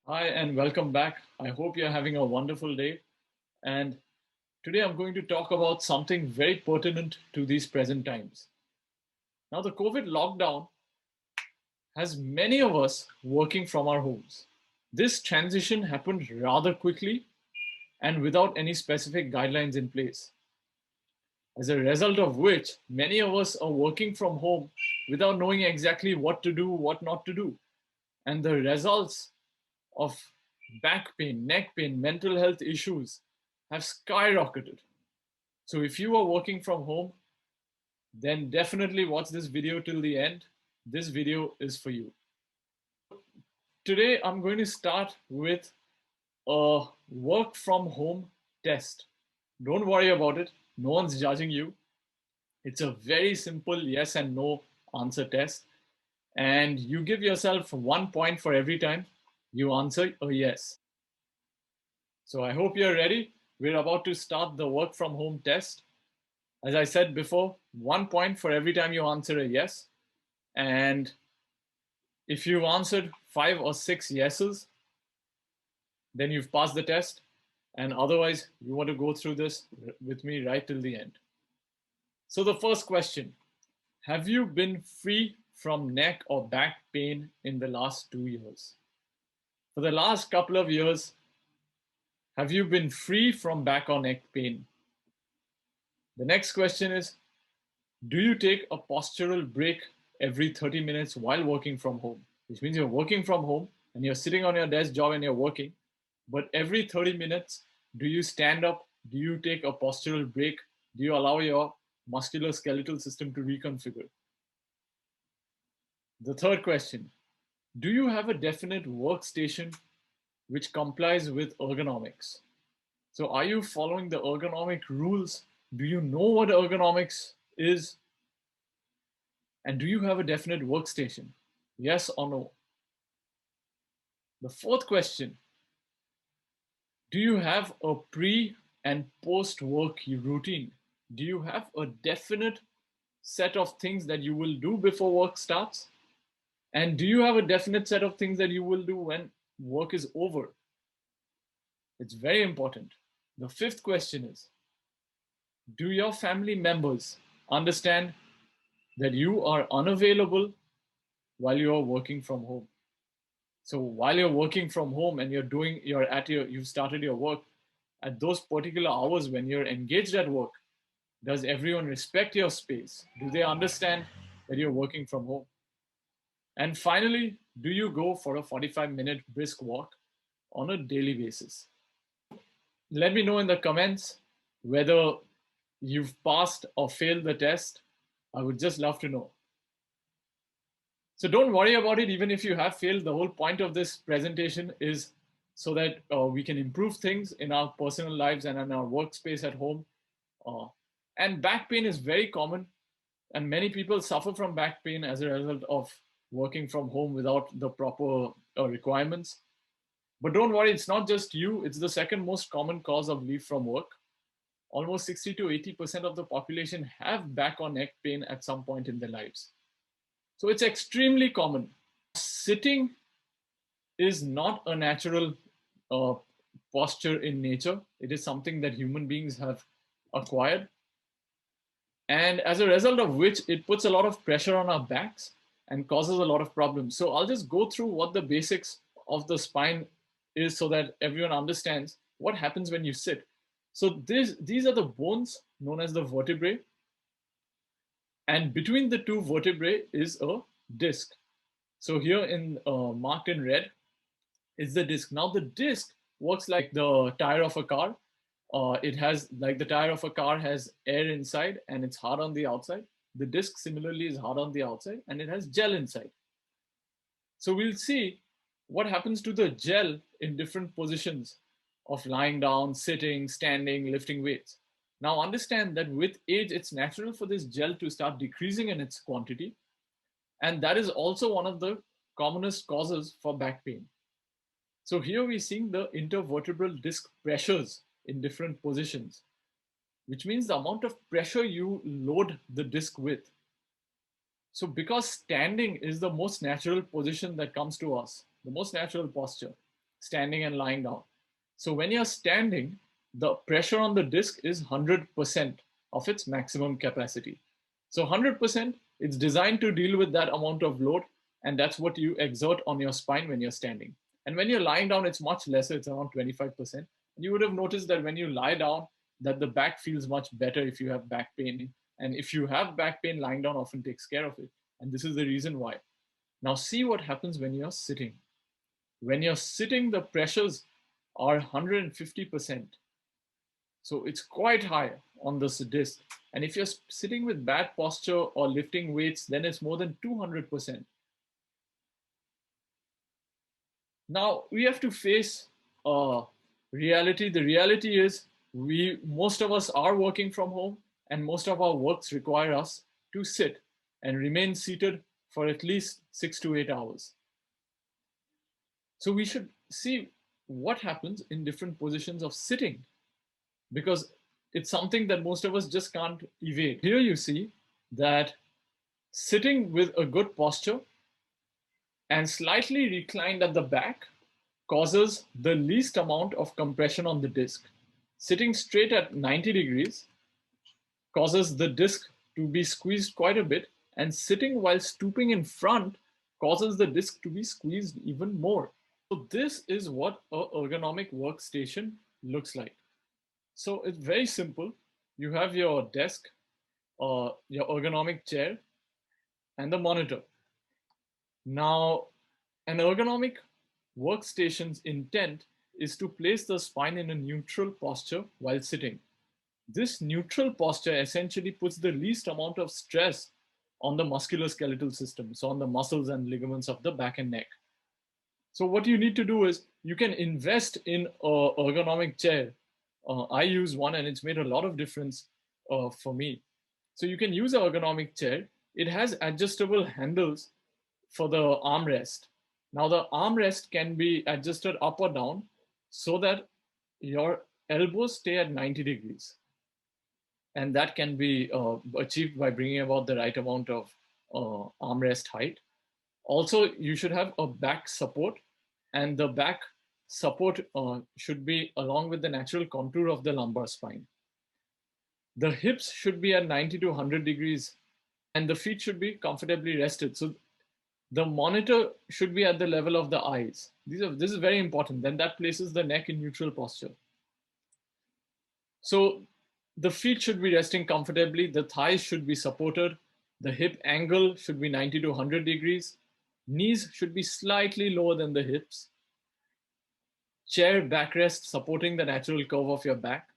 Hi, and welcome back. I hope you're having a wonderful day. And today I'm going to talk about something very pertinent to these present times. Now, the COVID lockdown has many of us working from our homes. This transition happened rather quickly and without any specific guidelines in place. As a result of which, many of us are working from home without knowing exactly what to do, what not to do. And the results of back pain, neck pain, mental health issues have skyrocketed. So if you are working from home, then definitely watch this video till the end. This video is for you. Today, I'm going to start with a work from home test. Don't worry about it. No one's judging you. It's a very simple yes and no answer test. And you give yourself 1 point for every time you answer a yes. So I hope you're ready. We're about to start the work from home test. As I said before, 1 point for every time you answer a yes. And if you've answered 5 or 6 yeses, then you've passed the test. And otherwise, you want to go through this with me right till the end. So, the first question: have you been free from neck or back pain in the last 2 years? For the last couple of years, have you been free from back or neck pain? The next question is: do you take a postural break every 30 minutes while working from home? Which means you're working from home and you're sitting on your desk job and you're working, but every 30 minutes, do you stand up? Do you take a postural break? Do you allow your musculoskeletal system to reconfigure? The third question: do you have a definite workstation which complies with ergonomics? So, are you following the ergonomic rules? Do you know what ergonomics is? And do you have a definite workstation? Yes or no? The fourth question: do you have a pre and post work routine? Do you have a definite set of things that you will do before work starts? And do you have a definite set of things that you will do when work is over? It's very important. The fifth question is: do your family members understand that you are unavailable while you are working from home? So while you're working from home and you've started your work at those particular hours when you're engaged at work, does everyone respect your space? Do they understand that you're working from home? And finally, do you go for a 45-minute brisk walk on a daily basis? Let me know in the comments whether you've passed or failed the test. I would just love to know. So don't worry about it, even if you have failed. The whole point of this presentation is so that we can improve things in our personal lives and in our workspace at home. Uh, and back pain is very common, and many people suffer from back pain as a result of working from home without the proper requirements. But don't worry, it's not just you, it's the second most common cause of leave from work. Almost 60 to 80% of the population have back or neck pain at some point in their lives. So it's extremely common. Sitting is not a natural uh, posture in nature. It is something that human beings have acquired. And as a result of which, it puts a lot of pressure on our backs and causes a lot of problems. So I'll just go through what the basics of the spine is so that everyone understands what happens when you sit. So these are the bones known as the vertebrae. And between the two vertebrae is a disc. So here in marked in red is the disc. Now the disc works like the tire of a car. It has, like the tire of a car has air inside and it's hard on the outside. The disc similarly is hard on the outside and it has gel inside. So we'll see what happens to the gel in different positions of lying down, sitting, standing, lifting weights. Now understand that with age, it's natural for this gel to start decreasing in its quantity. And that is also one of the commonest causes for back pain. So here we're seeing the intervertebral disc pressures in different positions, which means the amount of pressure you load the disc with. So because standing is the most natural position that comes to us, the most natural posture, standing and lying down. So when you're standing, the pressure on the disc is 100% of its maximum capacity. So 100%, it's designed to deal with that amount of load, and that's what you exert on your spine when you're standing. And when you're lying down, it's much lesser, it's around 25%. And you would have noticed that when you lie down, that the back feels much better if you have back pain. And if you have back pain, lying down often takes care of it. And this is the reason why. Now see what happens when you're sitting. When you're sitting, the pressures are 150%. So it's quite high on this disc. And if you're sitting with bad posture or lifting weights, then it's more than 200%. Now we have to face reality. The reality is most of us are working from home, and most of our works require us to sit and remain seated for at least 6 to 8 hours. So we should see what happens in different positions of sitting, because it's something that most of us just can't evade. Here you see that sitting with a good posture and slightly reclined at the back causes the least amount of compression on the disc. Sitting straight at 90 degrees causes the disc to be squeezed quite a bit, and sitting while stooping in front causes the disc to be squeezed even more. So this is what an ergonomic workstation looks like. So it's very simple. You have your desk, your ergonomic chair, and the monitor. Now, an ergonomic workstation's intent is to place the spine in a neutral posture while sitting. This neutral posture essentially puts the least amount of stress on the musculoskeletal system, so on the muscles and ligaments of the back and neck. So what you need to do is you can invest in an ergonomic chair. I use one and it's made a lot of difference for me. So you can use an ergonomic chair. It has adjustable handles for the armrest. Now the armrest can be adjusted up or down so that your elbows stay at 90 degrees. And that can be achieved by bringing about the right amount of armrest height. Also, you should have a back support, and the back support should be along with the natural contour of the lumbar spine. The hips should be at 90 to 100 degrees, and the feet should be comfortably rested. So the monitor should be at the level of the eyes. This is very important. Then that places the neck in neutral posture. So the feet should be resting comfortably. The thighs should be supported. The hip angle should be 90 to 100 degrees. Knees should be slightly lower than the hips. Chair backrest supporting the natural curve of your back.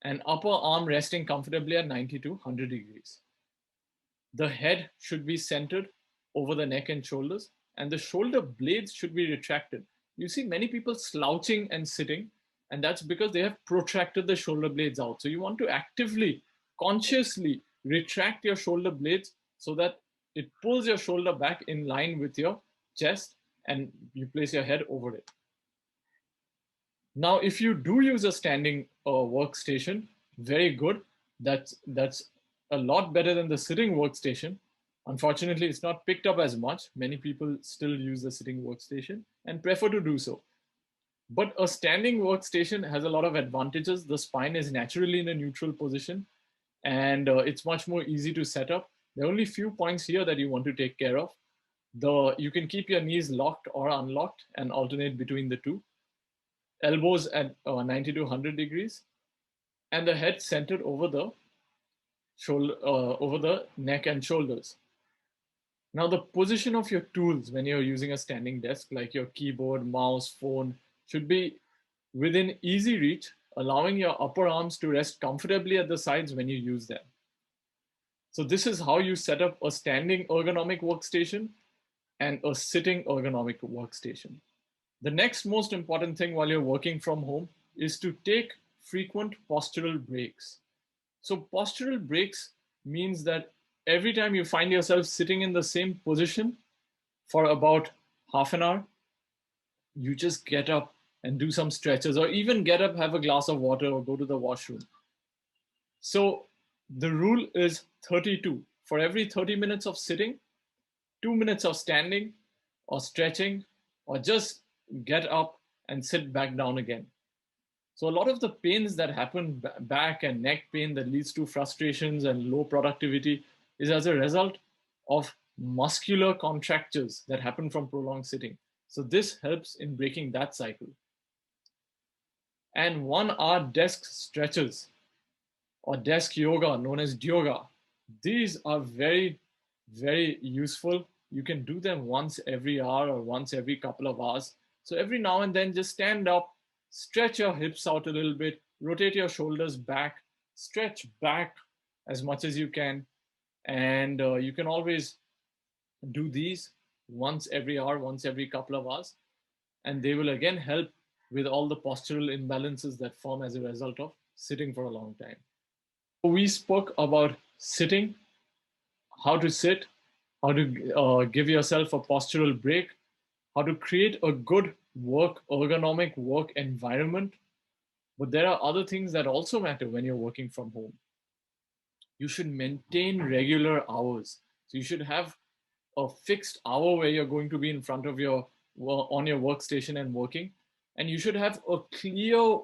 And upper arm resting comfortably at 90 to 100 degrees. The head should be centered over the neck and shoulders, and the shoulder blades should be retracted. You see many people slouching and sitting, and that's because they have protracted the shoulder blades out. So you want to actively, consciously retract your shoulder blades so that it pulls your shoulder back in line with your chest, and you place your head over it. Now, if you do use a standing workstation, very good. That's a lot better than the sitting workstation. Unfortunately, it's not picked up as much. Many people still use the sitting workstation and prefer to do so. But a standing workstation has a lot of advantages. The spine is naturally in a neutral position, and it's much more easy to set up. There are only few points here that you want to take care of. You can keep your knees locked or unlocked and alternate between the two. Elbows at 90 to 100 degrees, and the head centered over the shoulder, over the neck and shoulders. Now, the position of your tools when you're using a standing desk, like your keyboard, mouse, phone, should be within easy reach, allowing your upper arms to rest comfortably at the sides when you use them. So this is how you set up a standing ergonomic workstation and a sitting ergonomic workstation. The next most important thing while you're working from home is to take frequent postural breaks. So postural breaks means that every time you find yourself sitting in the same position for about half an hour, you just get up and do some stretches, or even get up, have a glass of water, or go to the washroom. So the rule is 32. For every 30 minutes of sitting, 2 minutes of standing or stretching, or just get up and sit back down again. So a lot of the pains that happen, back and neck pain that leads to frustrations and low productivity, is as a result of muscular contractures that happen from prolonged sitting. So this helps in breaking that cycle. And 1 hour desk stretches or desk yoga, known as yoga, these are very, very useful. You can do them once every hour or once every couple of hours. So every now and then, just stand up, stretch your hips out a little bit, rotate your shoulders back, stretch back as much as you can. And you can always do these once every hour, once every couple of hours. And they will again help with all the postural imbalances that form as a result of sitting for a long time. We spoke about sitting, how to sit, how to give yourself a postural break, how to create a good ergonomic work environment. But there are other things that also matter when you're working from home. You should maintain regular hours. So you should have a fixed hour where you're going to be in front of on your workstation and working. And you should have a clear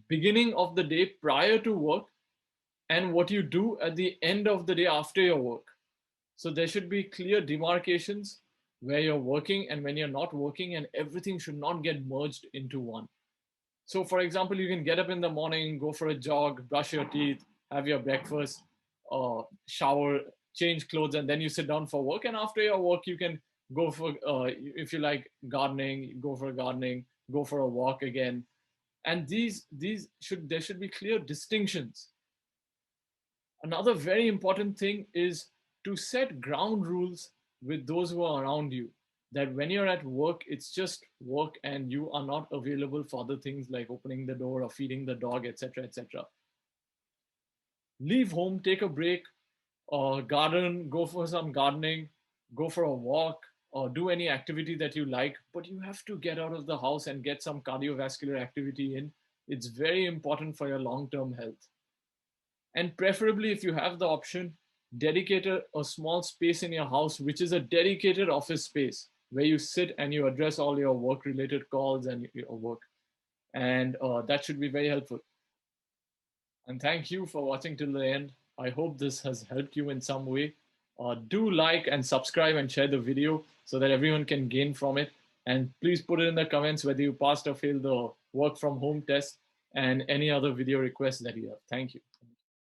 beginning of the day prior to work and what you do at the end of the day after your work. So there should be clear demarcations where you're working and when you're not working, and everything should not get merged into one. So for example, you can get up in the morning, go for a jog, brush your teeth, have your breakfast, shower, change clothes, and then you sit down for work. And after your work, you can go for, if you like gardening, go for gardening, go for a walk again. And there should be clear distinctions. Another very important thing is to set ground rules with those who are around you. That when you're at work, it's just work and you are not available for other things like opening the door or feeding the dog, etc., etc. Leave home, take a break, or garden, go for some gardening, go for a walk, or do any activity that you like. But you have to get out of the house and get some cardiovascular activity in. It's very important for your long-term health. And preferably, if you have the option, dedicate a small space in your house, which is a dedicated office space where you sit and you address all your work related calls and your work. And that should be very helpful. And thank you for watching till the end. I hope this has helped you in some way. Do like and subscribe and share the video so that everyone can gain from it. And please put it in the comments whether you passed or failed the work from home test and any other video requests that you have. Thank you.